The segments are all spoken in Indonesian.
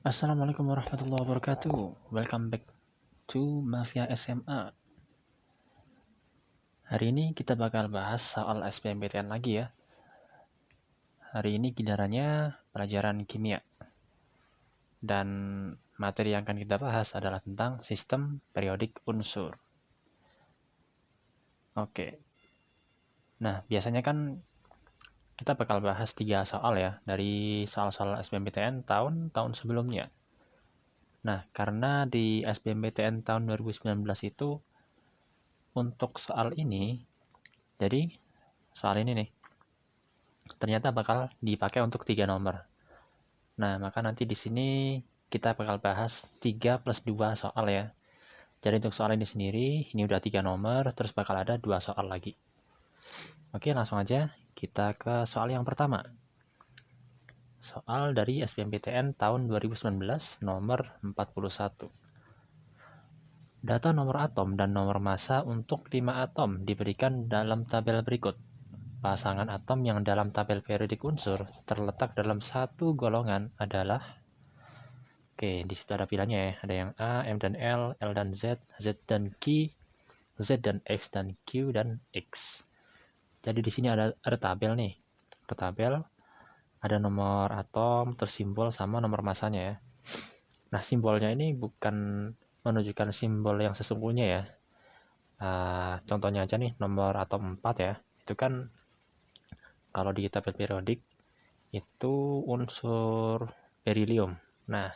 Assalamualaikum warahmatullahi wabarakatuh. Welcome back to Mafia SMA. Hari ini kita bakal bahas soal SBMPTN lagi ya. Hari ini gilirannya pelajaran kimia. Dan materi yang akan kita bahas adalah tentang sistem periodik unsur. Oke. Nah, biasanya kan kita bakal bahas 3 soal ya dari soal-soal SBMPTN tahun-tahun sebelumnya. Nah, karena di SBMPTN tahun 2019 itu untuk soal ini, jadi soal ini nih, ternyata bakal dipakai untuk 3 nomor. Nah, maka nanti di sini kita bakal bahas 3 plus 2 soal ya. Jadi untuk soal ini sendiri, ini udah 3 nomor, terus bakal ada 2 soal lagi. Oke, langsung aja kita ke soal yang pertama. Soal dari SBMPTN tahun 2019 nomor 41. Data nomor atom dan nomor massa untuk 5 atom diberikan dalam tabel berikut. Pasangan atom yang dalam tabel periodik unsur terletak dalam satu golongan adalah. Oke, di situ ada pilihannya ya. Ada yang A, M dan L dan Z, Z dan Q, Z dan X dan Q dan X. Jadi di sini ada tabel nih. Ada tabel, ada nomor atom, terus simbol sama nomor masanya ya. Nah, simbolnya ini bukan menunjukkan simbol yang sesungguhnya ya. Contohnya aja nih, nomor atom 4 ya. Itu kan kalau di tabel periodik itu unsur berilium. Nah,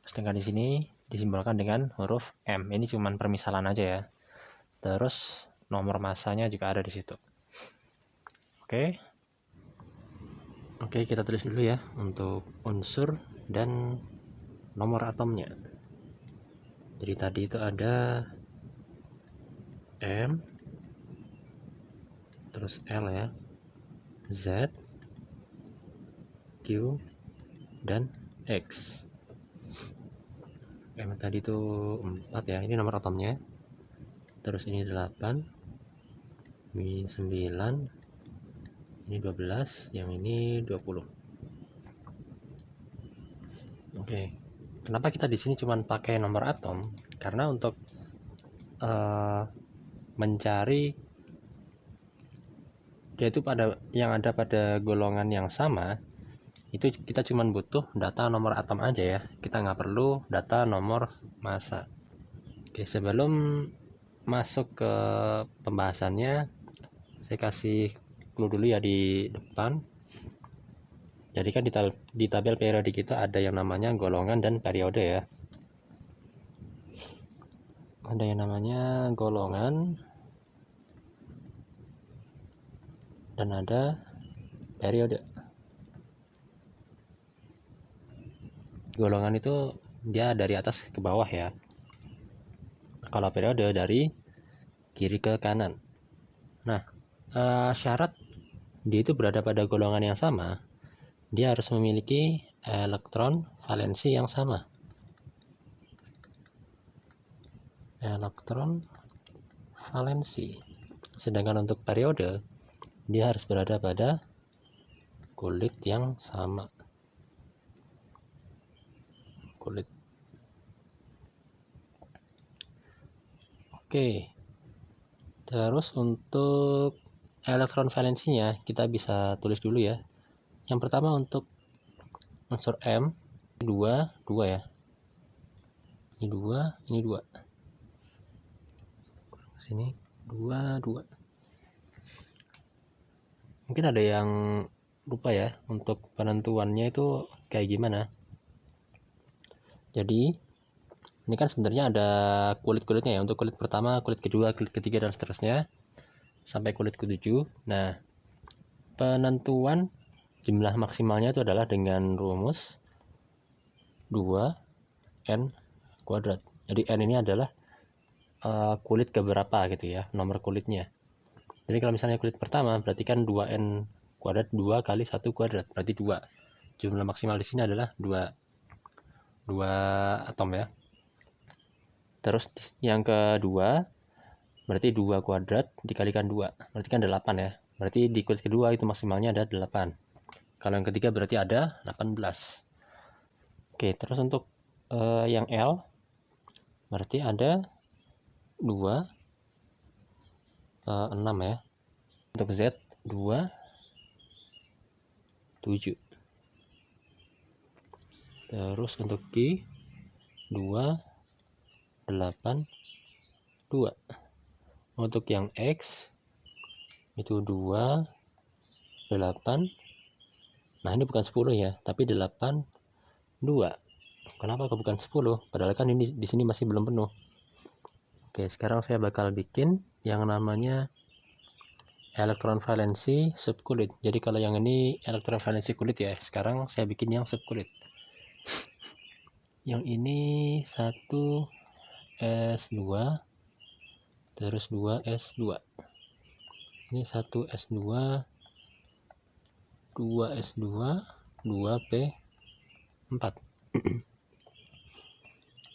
sedangkan di sini disimbolkan dengan huruf M. Ini cuma permisalan aja ya. Terus nomor masanya juga ada di situ. Oke. Oke, kita tulis dulu ya untuk unsur dan nomor atomnya. Jadi tadi itu ada M, terus L ya, Z, Q, dan X. M tadi itu 4 ya, ini nomor atomnya. Terus ini 8, ini 9, ini 12, yang ini 20. Oke. Kenapa kita di sini cuma pakai nomor atom? Karena untuk mencari yaitu pada yang ada pada golongan yang sama, itu kita cuma butuh data nomor atom aja ya. Kita nggak perlu data nomor massa. Oke, sebelum masuk ke pembahasannya, saya kasih clue dulu ya di depan. Jadi kan di tabel periodik kita ada yang namanya golongan dan periode ya. Ada yang namanya golongan dan ada periode. Golongan itu dia dari atas ke bawah ya. Kalau periode dari kiri ke kanan. Nah, syarat dia itu berada pada golongan yang sama, dia harus memiliki elektron valensi yang sama. Elektron valensi. Sedangkan untuk periode, dia harus berada pada kulit yang sama. Kulit. Oke. Terus untuk elektron valensinya kita bisa tulis dulu ya. Yang pertama untuk unsur M 2 ya. Ini 2, ini 2. Sini 2. Mungkin ada yang lupa ya untuk penentuannya itu kayak gimana. Jadi ini kan sebenarnya ada kulit-kulitnya ya. Untuk kulit pertama, kulit kedua, kulit ketiga dan seterusnya sampai kulit ke-7. Nah, penentuan jumlah maksimalnya itu adalah dengan rumus 2n kuadrat. Jadi n ini adalah kulit keberapa gitu ya, nomor kulitnya. Jadi kalau misalnya kulit pertama berarti kan 2n kuadrat, 2 kali 1 kuadrat berarti 2. Jumlah maksimal di sini adalah 2 atom ya. Terus yang kedua berarti 2 kuadrat dikalikan 2 berarti kan 8 ya. Berarti di kulit kedua itu maksimalnya ada 8. Kalau yang ketiga berarti ada 18. Oke, terus untuk yang L berarti ada 2, 6 ya. Untuk Z 2, 7. Terus untuk Q 2, 8, 2. Untuk yang X itu 2, 8. Nah, ini bukan 10 ya, tapi 8, 2. Kenapa kok bukan 10? Padahal kan ini di sini masih belum penuh. Oke, sekarang saya bakal bikin yang namanya elektron valensi subkulit. Jadi kalau yang ini elektron valensi kulit ya, sekarang saya bikin yang subkulit. Yang ini 1 S2, terus 2 S2. Ini 1 S2, 2 S2, 2 P4.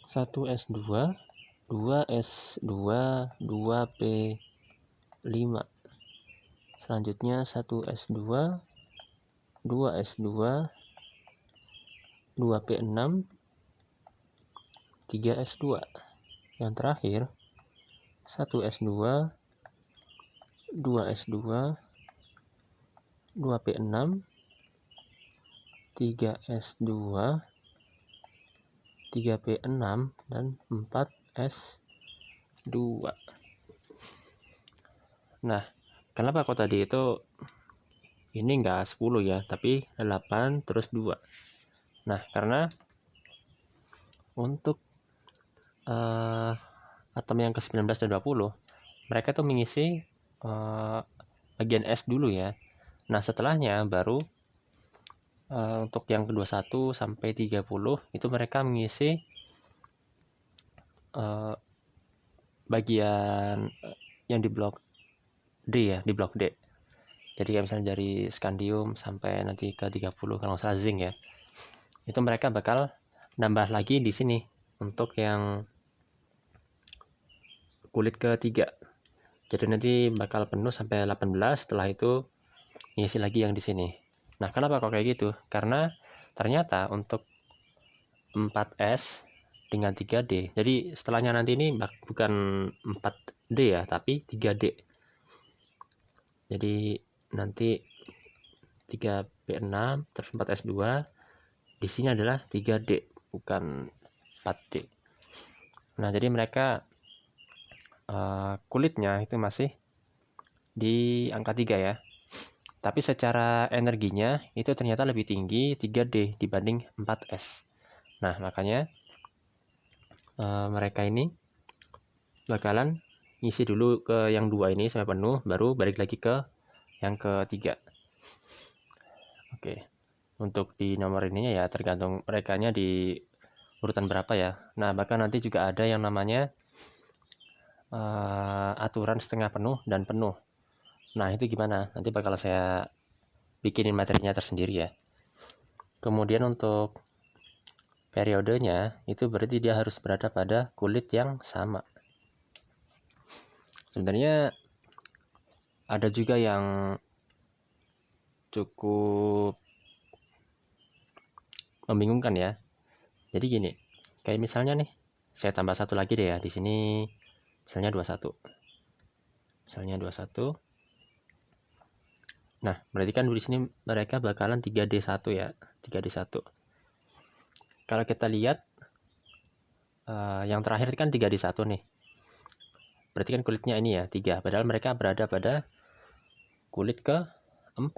1 S2, 2 S2, 2 P5. Selanjutnya 1 S2, 2 S2, 2 P6, 3 S2. Yang terakhir 1 S2, 2 S2, 2 P6, 3 S2, 3 P6, dan 4 S2. Nah, kenapa kok tadi itu ini enggak 10 ya, tapi 8 terus 2. Nah, karena untuk atom yang ke-19 dan 20, mereka tuh mengisi bagian S dulu ya. Nah, setelahnya baru untuk yang ke-21 sampai 30 itu mereka mengisi bagian yang di blok D ya, di blok D. Jadi kayak misalnya dari scandium sampai nanti ke 30 kalau nggak salah zinc ya. Itu mereka bakal nambah lagi di sini untuk yang kulit ketiga. Jadi nanti bakal penuh sampai 18, setelah itu ngisi lagi yang di sini. Nah, kenapa kok kayak gitu? Karena ternyata untuk 4S dengan 3D. Jadi setelahnya nanti ini bukan 4D ya, tapi 3D. Jadi nanti 3P6 terus 4S2 di sini adalah 3D, bukan 4D. Nah, jadi mereka kulitnya itu masih di angka 3 ya. Tapi secara energinya itu ternyata lebih tinggi 3D dibanding 4S. Nah, makanya mereka ini bakalan ngisi dulu ke yang 2 ini sampai penuh, baru balik lagi ke yang ketiga. Oke. Untuk di nomor ininya ya tergantung merekanya di urutan berapa ya. Nah, bahkan nanti juga ada yang namanya aturan setengah penuh dan penuh. Nah, itu gimana? Nanti bakal saya bikinin materinya tersendiri ya. Kemudian untuk periodenya, itu berarti dia harus berada pada kulit yang sama. Sebenarnya ada juga yang cukup membingungkan ya. Jadi gini, kayak misalnya nih, saya tambah satu lagi deh ya. Di sini misalnya 21. Misalnya 21. Nah, berarti kan di sini mereka bakalan 3D1 ya, 3D1. Kalau kita lihat yang terakhir kan 3D1 nih. Berarti kan kulitnya ini ya, 3. Padahal mereka berada pada kulit ke-4.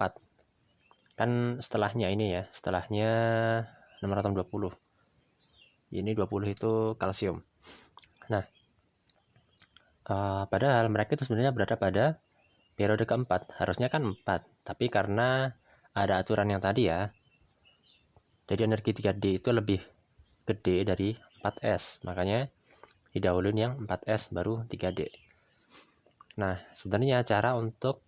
Kan setelahnya ini ya, setelahnya nomor atom 20. Ini 20 itu kalsium. Nah, padahal mereka itu sebenarnya berada pada periode keempat. Harusnya kan 4. Tapi karena ada aturan yang tadi ya, jadi energi 3D itu lebih gede dari 4S. Makanya didahuluin yang 4S baru 3D. Nah, sebenarnya cara untuk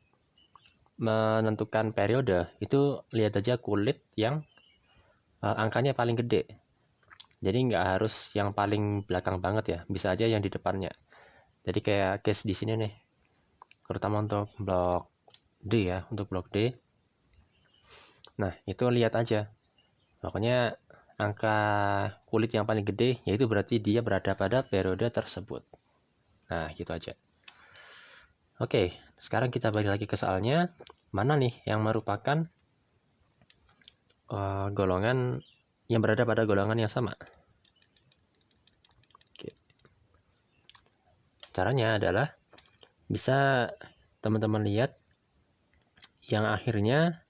menentukan periode itu lihat aja kulit yang angkanya paling gede. Jadi nggak harus yang paling belakang banget ya, bisa aja yang di depannya. Jadi kayak case di sini nih, terutama untuk blok D ya, untuk blok D. Nah, itu lihat aja. Pokoknya angka kulit yang paling gede, yaitu berarti dia berada pada periode tersebut. Nah, gitu aja. Oke, sekarang kita balik lagi ke soalnya. Mana nih yang merupakan golongan yang berada pada golongan yang sama? Oke. Caranya adalah bisa teman-teman lihat yang akhirnya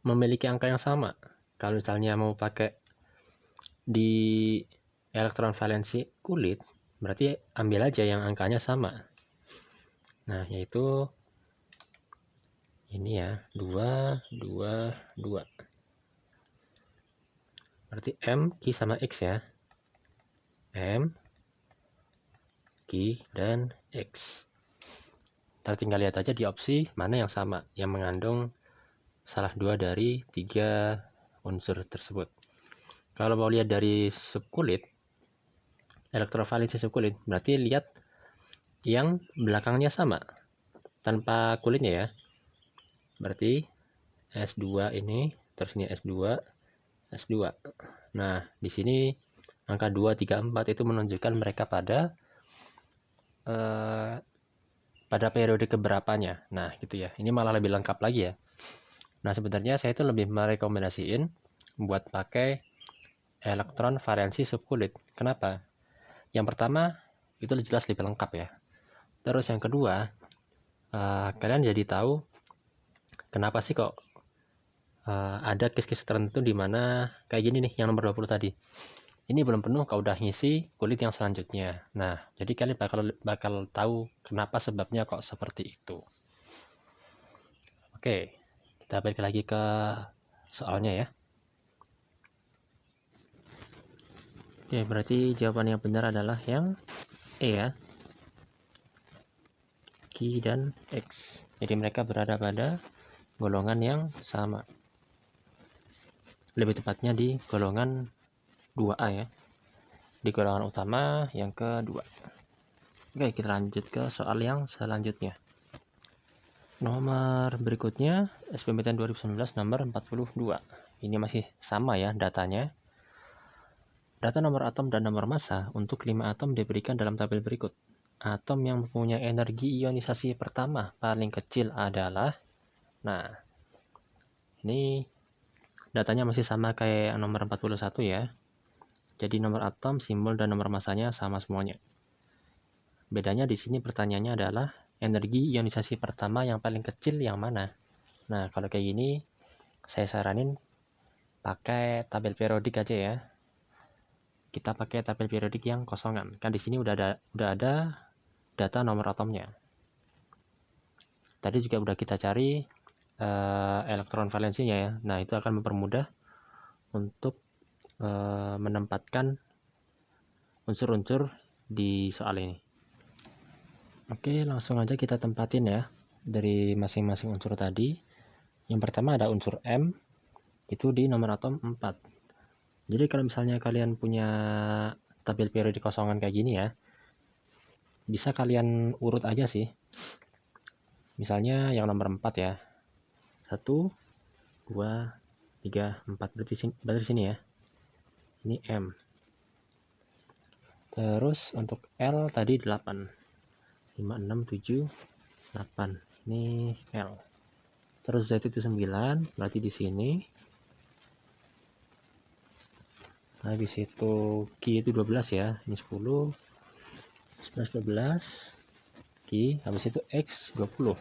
memiliki angka yang sama. Kalau misalnya mau pakai di elektron valensi kulit, berarti ambil aja yang angkanya sama. Nah, yaitu ini ya, 2, 2, 2. Berarti M, Q sama X ya. M, Q, dan X. Kita tinggal lihat aja di opsi mana yang sama, yang mengandung salah dua dari 3 unsur tersebut. Kalau mau lihat dari subkulit, elektrovalensi subkulit, berarti lihat yang belakangnya sama, tanpa kulitnya ya. Berarti S2 ini, terus ini S2, S2. Nah, di sini angka 2, 3, 4 itu menunjukkan mereka pada periode keberapanya. Nah, gitu ya. Ini malah lebih lengkap lagi ya. Nah, sebenarnya saya itu lebih merekomendasiin buat pakai elektron valensi subkulit. Kenapa? Yang pertama, itu jelas lebih lengkap ya. Terus yang kedua, kalian jadi tahu kenapa sih kok ada case-case tertentu di mana kayak gini nih, yang nomor 20 tadi. Ini belum penuh, kau udah ngisi kulit yang selanjutnya. Nah, jadi kalian bakal tahu kenapa sebabnya kok seperti itu. Oke, kita balik lagi ke soalnya ya. Oke, berarti jawaban yang benar adalah yang E ya. Q dan X. Jadi mereka berada pada golongan yang sama. Lebih tepatnya di golongan 2A ya. Di golongan utama yang kedua. Oke, kita lanjut ke soal yang selanjutnya. Nomor berikutnya SBMPTN 2019 nomor 42. Ini masih sama ya datanya. Data nomor atom dan nomor massa untuk 5 atom diberikan dalam tabel berikut. Atom yang mempunyai energi ionisasi pertama paling kecil adalah, nah, ini datanya masih sama kayak nomor 41 ya. Jadi nomor atom, simbol, dan nomor massanya sama semuanya. Bedanya di sini pertanyaannya adalah energi ionisasi pertama yang paling kecil yang mana? Nah, kalau kayak gini saya saranin pakai tabel periodik aja ya. Kita pakai tabel periodik yang kosongan. Kan di sini udah ada data nomor atomnya. Tadi juga udah kita cari elektron valensinya ya. Nah, itu akan mempermudah untuk menempatkan unsur-unsur di soal ini. Oke, langsung aja kita tempatin ya dari masing-masing unsur tadi. Yang pertama ada unsur M, itu di nomor atom 4. Jadi kalau misalnya kalian punya tabel periodik kosongan kayak gini ya, bisa kalian urut aja sih. Misalnya yang nomor 4 ya. 1, 2, 3, 4. Berarti sini ya. Ini M. Terus untuk L tadi 8. 5, 6, 7, 8. Ini L. Terus Z itu 9, berarti di sini. Habis itu Q itu 12 ya. Ini 10, 11, 12. Q, habis itu X 20.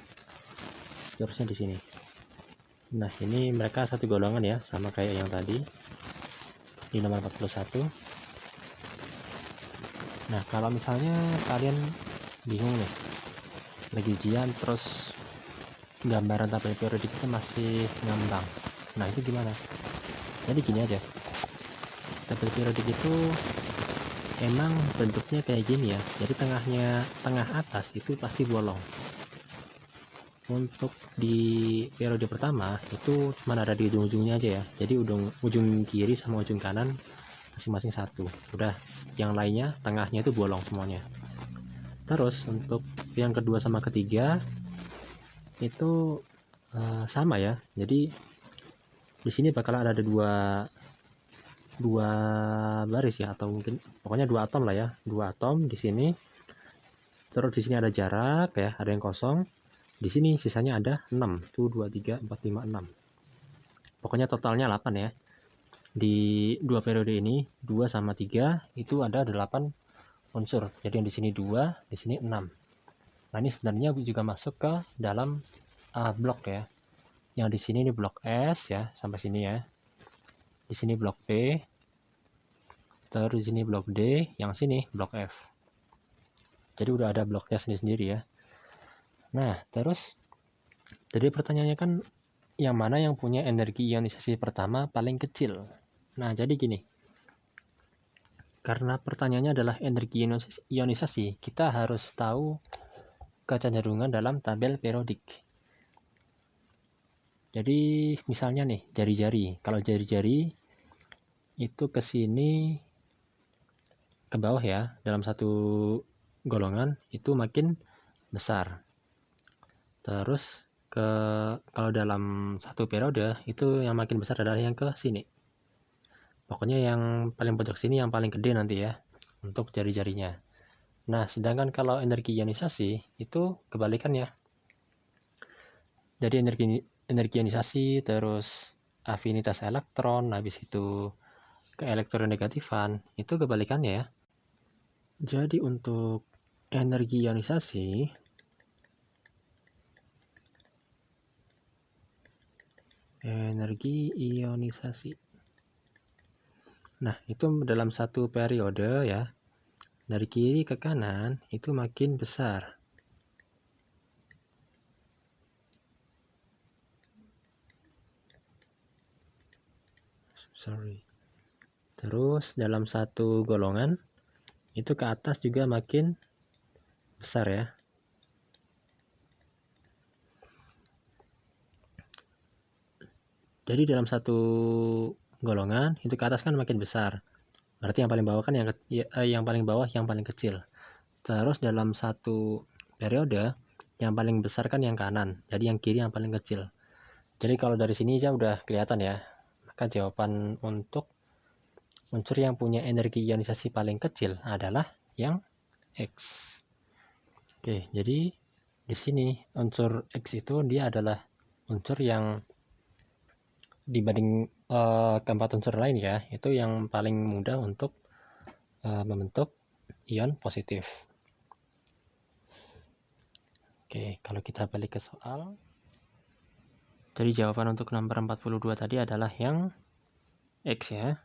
Harusnya di sini. Nah, ini mereka satu golongan ya, sama kayak yang tadi. Di nomor 41. Nah, kalau misalnya kalian bingung nih, lagi ujian terus gambaran tabel periodik itu masih ngambang. Nah, itu gimana? Jadi gini aja. Tabel periodik itu emang bentuknya kayak gini ya. Jadi tengah atas itu pasti bolong. Untuk di periode pertama itu cuma ada di ujung-ujungnya aja ya. Jadi ujung kiri sama ujung kanan masing-masing satu. Udah, yang lainnya tengahnya itu bolong semuanya. Terus untuk yang kedua sama ketiga itu sama ya. Jadi di sini bakal ada dua dua baris ya, atau mungkin pokoknya 2 atom lah ya, 2 atom di sini. Terus di sini ada jarak ya, ada yang kosong. Di sini sisanya ada 6. 1 2 3 4 5 6. Pokoknya totalnya 8 ya. Di dua periode ini 2 sama 3 itu ada 8 unsur. Jadi yang di sini 2, di sini 6. Nah, ini sebenarnya juga masuk ke dalam blok ya. Yang di sini ini blok S ya, sampai sini ya. Di sini blok P. Terus di sini blok D, yang sini blok F. Jadi udah ada bloknya sendiri-sendiri ya. Nah, terus tadi pertanyaannya kan yang mana yang punya energi ionisasi pertama paling kecil. Nah, jadi gini. Karena pertanyaannya adalah energi ionisasi, kita harus tahu kecenderungan dalam tabel periodik. Jadi misalnya nih, jari-jari. Kalau jari-jari itu ke sini ke bawah ya, dalam satu golongan itu makin besar. Terus kalau dalam satu periode itu yang makin besar adalah yang ke sini. Pokoknya yang paling pojok sini yang paling gede nanti ya untuk jari-jarinya. Nah, sedangkan kalau energi ionisasi itu kebalikannya. Jadi energi ionisasi terus afinitas elektron, habis itu keelektronegatifan, itu kebalikannya ya. Jadi untuk energi ionisasi nah, itu dalam satu periode ya, dari kiri ke kanan itu makin besar. Terus dalam satu golongan itu ke atas juga makin besar ya. Jadi dalam satu golongan itu ke atas kan makin besar. Berarti yang paling bawah kan yang paling bawah yang paling kecil. Terus dalam satu periode yang paling besar kan yang kanan. Jadi yang kiri yang paling kecil. Jadi kalau dari sini aja udah kelihatan ya. Maka jawaban untuk unsur yang punya energi ionisasi paling kecil adalah yang X. Oke, jadi di sini unsur X itu dia adalah unsur yang dibanding keempat unsur lain ya, itu yang paling mudah untuk membentuk ion positif. Oke, kalau kita balik ke soal. Jadi jawaban untuk nomor 42 tadi adalah yang X ya.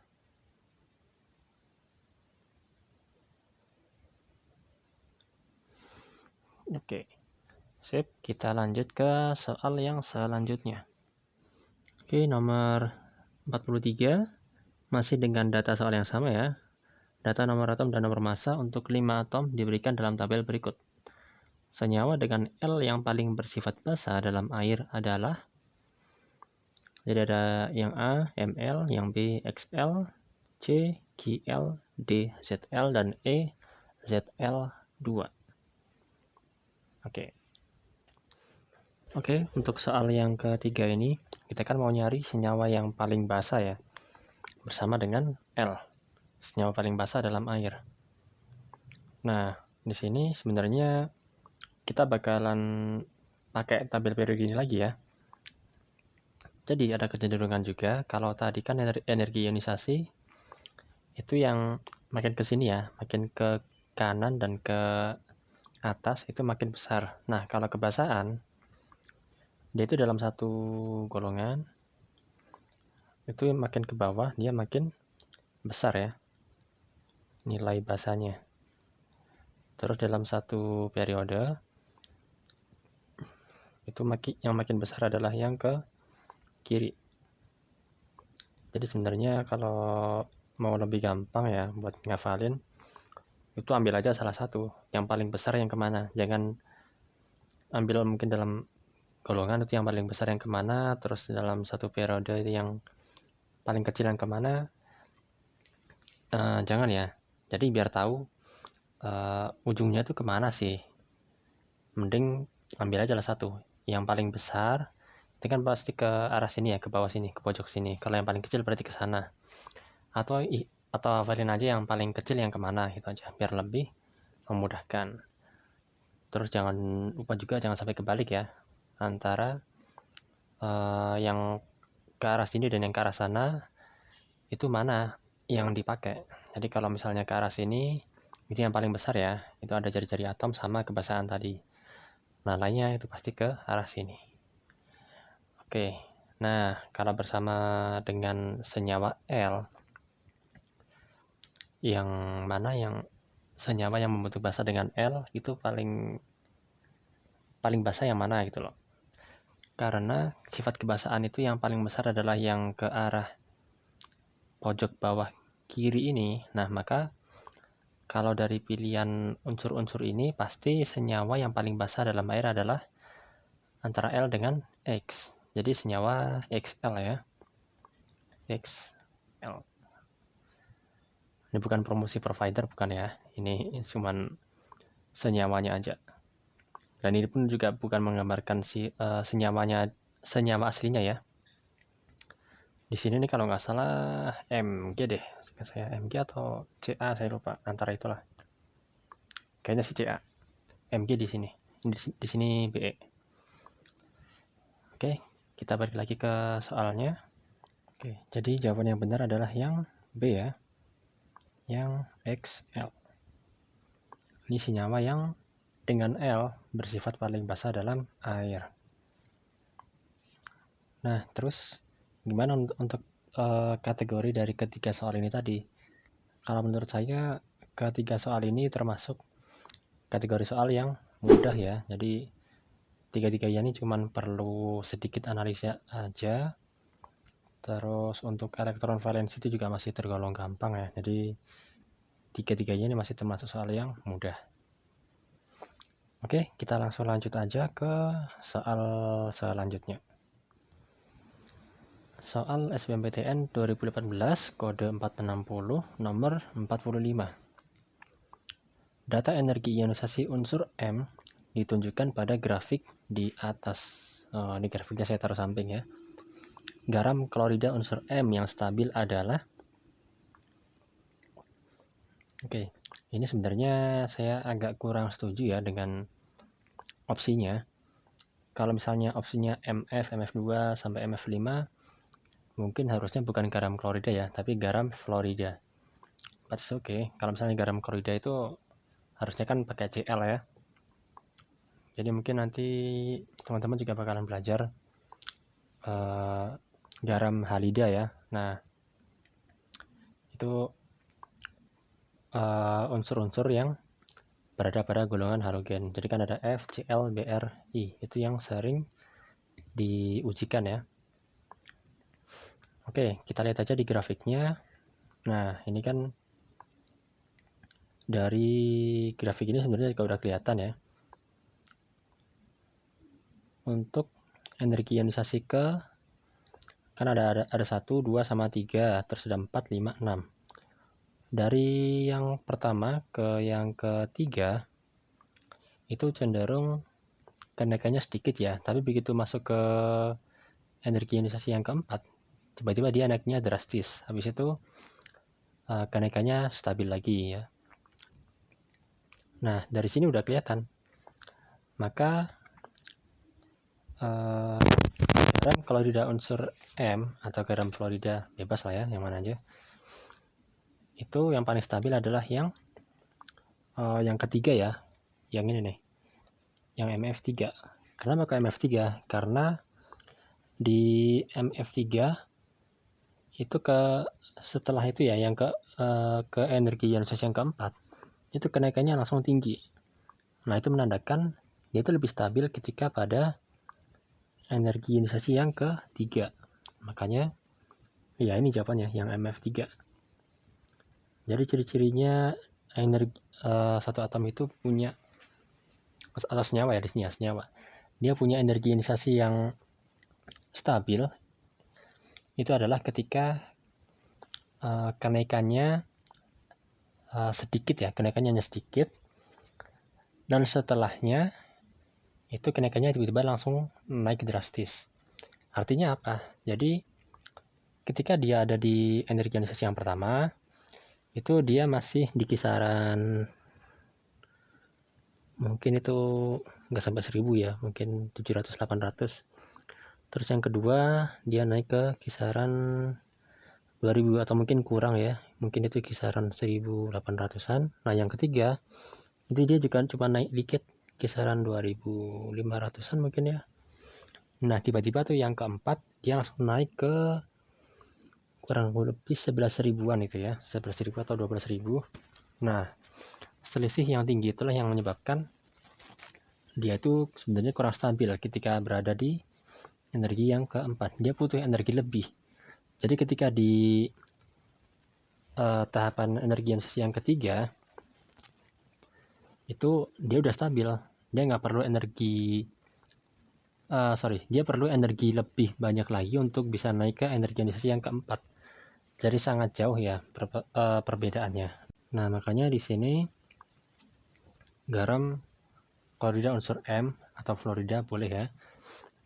Oke. Sip, kita lanjut ke soal yang selanjutnya. Oke, nomor 43 masih dengan data soal yang sama ya. Data nomor atom dan nomor massa untuk 5 atom diberikan dalam tabel berikut. Senyawa dengan L yang paling bersifat basa dalam air adalah, jadi ada yang A, Ml, yang B, XL, C, GL, D, ZL, dan E, ZL2. Oke, untuk soal yang ketiga ini, kita kan mau nyari senyawa yang paling basa ya, bersama dengan L, senyawa paling basa dalam air. Nah, di sini sebenarnya kita bakalan pakai tabel periode ini lagi ya. Jadi ada kecenderungan juga, kalau tadi kan energi ionisasi itu yang makin ke sini ya, makin ke kanan dan ke atas itu makin besar. Nah, kalau kebasaan, dia itu dalam satu golongan, itu makin ke bawah, dia makin besar ya, nilai basanya. Terus dalam satu periode, itu yang makin besar adalah yang ke kiri. Jadi sebenarnya kalau mau lebih gampang ya buat ngafalin, itu ambil aja salah satu, yang paling besar yang kemana. Jangan ambil mungkin dalam golongan itu yang paling besar yang kemana, terus dalam satu periode itu yang paling kecil yang kemana. Jangan ya. Jadi biar tahu ujungnya itu kemana sih. Mending ambil aja salah satu. Yang paling besar itu kan pasti ke arah sini ya, ke bawah sini, ke pojok sini. Kalau yang paling kecil berarti ke sana. atau hafalin aja yang paling kecil yang kemana gitu aja biar lebih memudahkan. Terus jangan lupa juga jangan sampai kebalik ya antara yang ke arah sini dan yang ke arah sana itu mana yang dipakai. Jadi kalau misalnya ke arah sini itu yang paling besar ya, itu ada jari-jari atom sama kebasahan tadi. Nah lainnya itu pasti ke arah sini. Oke, nah kalau bersama dengan senyawa L, yang mana yang senyawa yang membentuk basa dengan L itu paling basa yang mana gitu loh. Karena sifat kebasaan itu yang paling besar adalah yang ke arah pojok bawah kiri ini. Nah, maka kalau dari pilihan unsur-unsur ini, pasti senyawa yang paling basa dalam air adalah antara L dengan X. Jadi senyawa XL ya. XL. Ini bukan promosi provider, bukan ya. Ini cuman senyawanya aja. Dan ini pun juga bukan menggambarkan senyawa aslinya ya. Di sini nih kalau nggak salah Mg deh. Saya Mg atau Ca, saya lupa. Antara itulah. Kayaknya sih Ca. Mg di sini. Di sini Be. Oke, kita balik lagi ke soalnya. Oke, jadi jawaban yang benar adalah yang B ya. Yang XL. Ini senyawa yang dengan L bersifat paling basa dalam air. Nah, terus gimana untuk kategori dari ketiga soal ini tadi? Kalau menurut saya ketiga soal ini termasuk kategori soal yang mudah ya. Jadi tiga-tiganya ini cuma perlu sedikit analisa aja. Terus untuk elektron valensi itu juga masih tergolong gampang ya. Jadi tiga-tiganya ini masih termasuk soal yang mudah. Oke, kita langsung lanjut aja ke soal selanjutnya. Soal SBMPTN 2018 kode 460 nomor 45. Data energi ionisasi unsur M ditunjukkan pada grafik di atas. Ini grafiknya saya taruh samping ya. Garam klorida unsur M yang stabil adalah. Oke, ini sebenarnya saya agak kurang setuju ya dengan opsinya. Kalau misalnya opsinya MF, MF2 sampai MF5 mungkin harusnya bukan garam klorida ya, tapi garam fluorida. But it's okay. Kalau misalnya garam klorida itu harusnya kan pakai Cl ya. Jadi mungkin nanti teman-teman juga bakalan belajar garam halida ya. Nah, itu unsur-unsur yang berada pada golongan halogen. Jadi kan ada F, Cl, Br, I. Itu yang sering diujikan ya. Oke, kita lihat aja di grafiknya. Nah, ini kan dari grafik ini sebenarnya juga udah kelihatan ya. Untuk energi ionisasi ke kan ada 1, 2 sama 3, terus ada 4, 5, 6. Dari yang pertama ke yang ketiga itu cenderung kenaikannya sedikit ya, tapi begitu masuk ke energi ionisasi yang keempat, tiba-tiba dia naiknya drastis. Habis itu kenaikannya stabil lagi ya. Nah, dari sini udah kelihatan. Maka garam klorida unsur M atau garam fluorida bebas lah ya, yang mana aja. Itu yang paling stabil adalah yang ketiga ya. Yang ini nih. Yang MF3. Kenapa ke MF3? Karena di MF3 itu setelah itu ya yang ke energi ionisasi yang keempat itu kenaikannya langsung tinggi. Nah, itu menandakan dia itu lebih stabil ketika pada energi ionisasi yang ketiga. Makanya ya ini jawabannya yang MF3. Jadi ciri-cirinya energi satu atom itu punya atau senyawa ya, di sini ya senyawa. Dia punya energi ionisasi yang stabil itu adalah ketika kenaikannya sedikit ya, kenaikannya hanya sedikit, dan setelahnya itu kenaikannya tiba-tiba langsung naik drastis. Artinya apa? Jadi ketika dia ada di energi ionisasi yang pertama, itu dia masih di kisaran, mungkin itu nggak sampai 1000 ya, mungkin 700-800. Terus yang kedua dia naik ke kisaran 2000 atau mungkin kurang ya, mungkin itu kisaran 1800-an. Nah yang ketiga itu dia juga cuma naik dikit, kisaran 2500-an mungkin ya. Nah tiba-tiba tuh yang keempat dia langsung naik ke kurang lebih 11 ribuan itu ya, 11 ribu atau 12 ribu. Nah selisih yang tinggi itulah yang menyebabkan dia itu sebenarnya kurang stabil ketika berada di energi yang keempat. Dia butuh energi lebih. Jadi ketika di tahapan energi yang ketiga itu dia udah stabil, dia nggak perlu energi dia perlu energi lebih banyak lagi untuk bisa naik ke energi yang keempat. Jadi sangat jauh ya perbedaannya. Nah makanya di sini garam klorida unsur M atau fluorida boleh ya.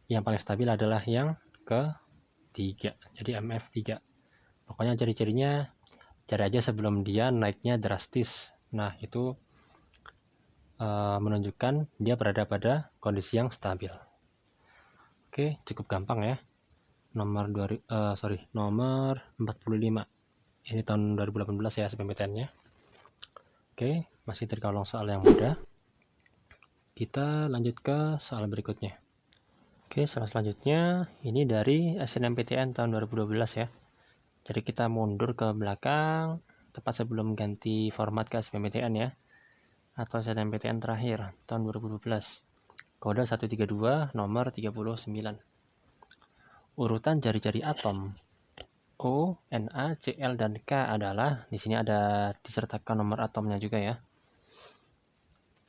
Yang paling stabil adalah yang ketiga, jadi MF3. Pokoknya ciri-cirinya cari aja sebelum dia naiknya drastis. Nah itu menunjukkan dia berada pada kondisi yang stabil. Oke, cukup gampang ya. Nomor 45. Ini tahun 2018 ya SBMPTN-nya. Oke, masih tergolong soal yang mudah. Kita lanjut ke soal berikutnya. Oke, soal selanjutnya ini dari SNMPTN tahun 2012 ya. Jadi kita mundur ke belakang tepat sebelum ganti format ke SBMPTN ya. Atau SNMPTN terakhir tahun 2012. Kode 132 nomor 39. Urutan jari-jari atom O, Na, Cl, dan K adalah, di sini ada disertakan nomor atomnya juga ya.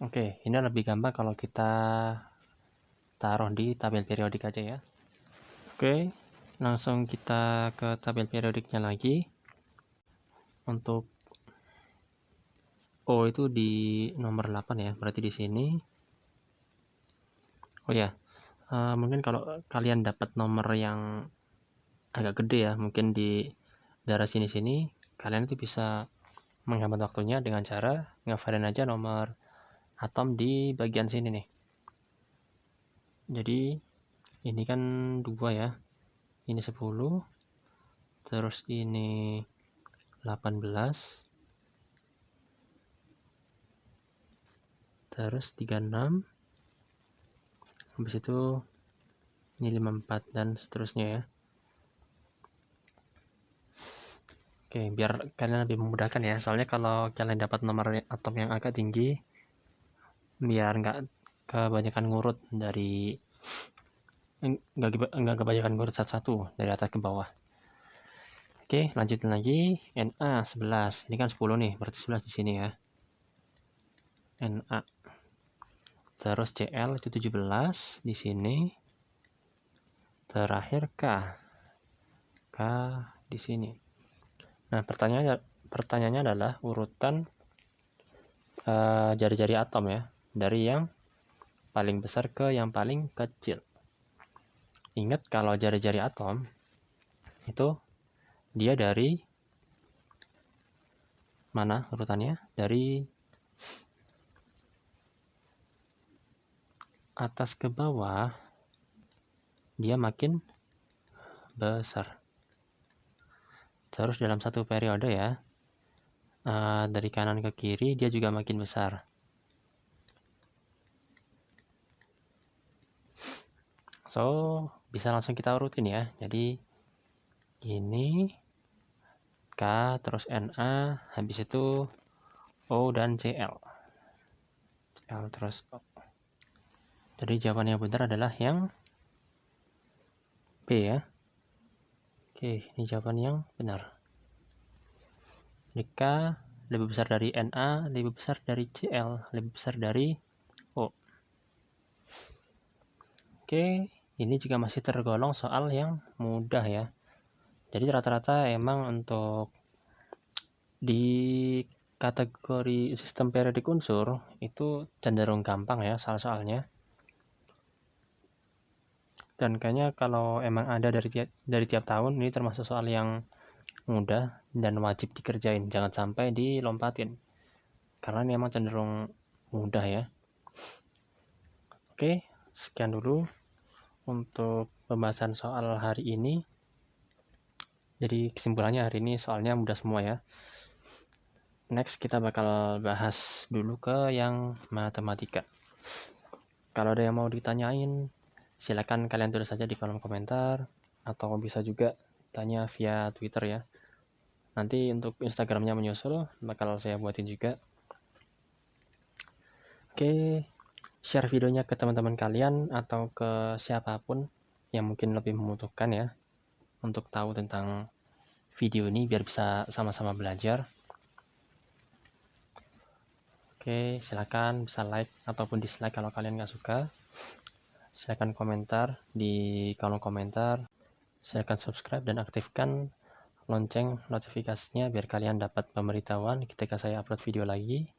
Oke, ini lebih gampang kalau kita taruh di tabel periodik aja ya. Oke, langsung kita ke tabel periodiknya lagi. Untuk O itu di nomor 8 ya, berarti di sini. Oh ya, mungkin kalau kalian dapat nomor yang agak gede ya, mungkin di daerah sini-sini, kalian itu bisa menghemat waktunya dengan cara ngafalin aja nomor atom di bagian sini nih. Jadi ini kan 2 ya, ini 10, terus ini 18, terus 36, habis itu ini 54 dan seterusnya ya. Oke, biar kalian lebih memudahkan ya, soalnya kalau kalian dapat nomor atom yang agak tinggi, biar nggak kebanyakan ngurut dari nggak kebanyakan ngurut satu-satu dari atas ke bawah. Oke, lanjutin lagi. Na 11. Ini kan 10 nih, berarti 11 di sini ya. Na. Terus Cl itu 17 di sini. Terakhir K. K di sini. Nah, pertanyaannya adalah urutan jari-jari atom ya, dari yang paling besar ke yang paling kecil. Ingat kalau jari-jari atom itu dia dari mana urutannya? Dari atas ke bawah dia makin besar. Terus dalam satu periode ya, dari kanan ke kiri dia juga makin besar. So, bisa langsung kita urutin ya. Jadi ini K, terus Na, habis itu O dan Cl. Cl terus O. Jadi jawaban yang benar adalah yang B ya. Oke, ini jawaban yang benar. Jadi K lebih besar dari Na, lebih besar dari Cl, lebih besar dari O. Oke, ini juga masih tergolong soal yang mudah ya. Jadi rata-rata emang untuk di kategori sistem periodik unsur itu cenderung gampang ya soal-soalnya. Dan kayaknya kalau emang ada dari tiap tahun, ini termasuk soal yang mudah dan wajib dikerjain, jangan sampai dilompatin karena ini emang cenderung mudah ya. Oke, sekian dulu untuk pembahasan soal hari ini. Jadi kesimpulannya hari ini soalnya mudah semua ya. Next kita bakal bahas dulu ke yang matematika. Kalau ada yang mau ditanyain, silakan kalian tulis saja di kolom komentar, atau bisa juga tanya via Twitter ya. Nanti untuk Instagramnya menyusul, bakal saya buatin juga. Oke, share videonya ke teman-teman kalian atau ke siapapun yang mungkin lebih membutuhkan ya, untuk tahu tentang video ini biar bisa sama-sama belajar. Oke, silakan bisa like ataupun dislike kalau kalian nggak suka. Silakan komentar di kolom komentar. Silakan subscribe dan aktifkan lonceng notifikasinya biar kalian dapat pemberitahuan ketika saya upload video lagi.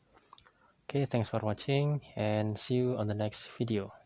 Okay, thanks for watching and see you on the next video.